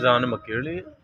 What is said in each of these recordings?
अजान मक्के वाली है।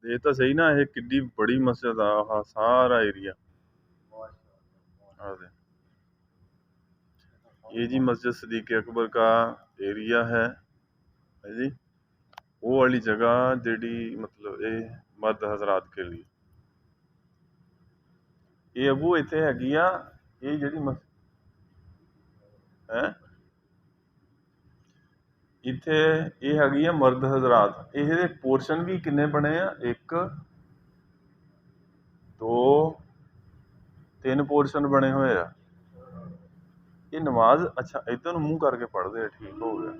ये तो सही ना, ये किड्डी बड़ी मस्जिद आ, सारा एरिया। ये जी मस्जिद सदीक अकबर का एरिया है जी। वो वाली जगह जेडी मतलब ये मर्द हजरात के लिए ये अबू इत्थे हैगी आ। ये जेडी है इत्थे ये हैगी आ मर्द हजरात। ये पोर्शन भी किन्ने बने आ, 1 2 3 पोर्शन बने हुए आ। ये नमाज अच्छा इधर मुंह करके पढ़ते, ठीक हो गया।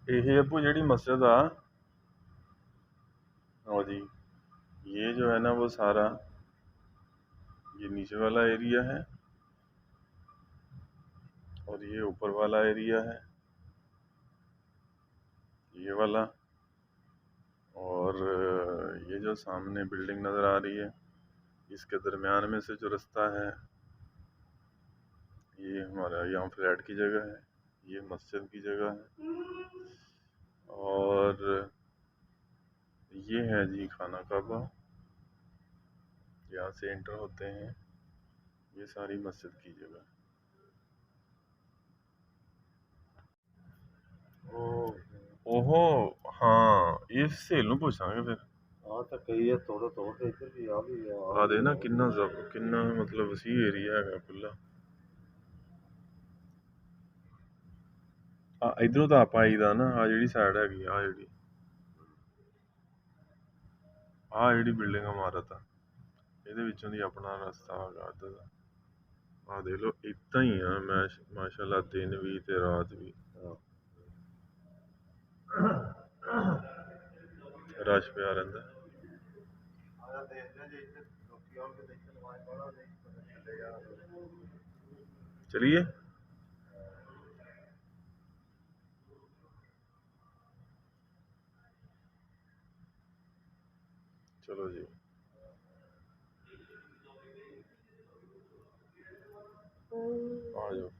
ये अबू जेडी मस्जिद आ और जी ये जो है ना वो सारा ये नीचे वाला एरिया है और ये ऊपर वाला एरिया है ये वाला। और ये जो सामने बिल्डिंग नज़र आ रही है इसके दरमियान में से जो रास्ता है ये हमारा यहाँ फ्लैट की जगह है, ये मस्जिद की जगह है। और ये है जी खाना काबा, यहाँ से एंटर होते हैं। ये सारी मस्जिद की जगह। ओहो हाँ, ये सहेल नूं पूछांगे फिर। तो कई है थोड़ा थोड़ा इधर भी आ भी आ दे ना किन्ना मतलब वसी एरिया है खुला। इधरों तो आप आई दा ना, आ जेडी साइड हैगी आ जेडी बिल्डिंग इमारत आ ਇਹਦੇ ਵਿੱਚੋਂ ਦੀ ਆਪਣਾ ਰਸਤਾ ਹੈਗਾ ਇੱਧਰ ਦਾ। ਦੇਖ ਲਓ ਇੱਦਾਂ ਹੀ ਆ ਮੈਂ ਮਾਸ਼ਾਅੱਲਾ ਦਿਨ ਵੀ ਤੇ ਰਾਤ ਵੀ ਰਸ਼ ਪਿਆ ਰਹਿੰਦਾ। ਚਲਿਏ चलो जी आ जाओ।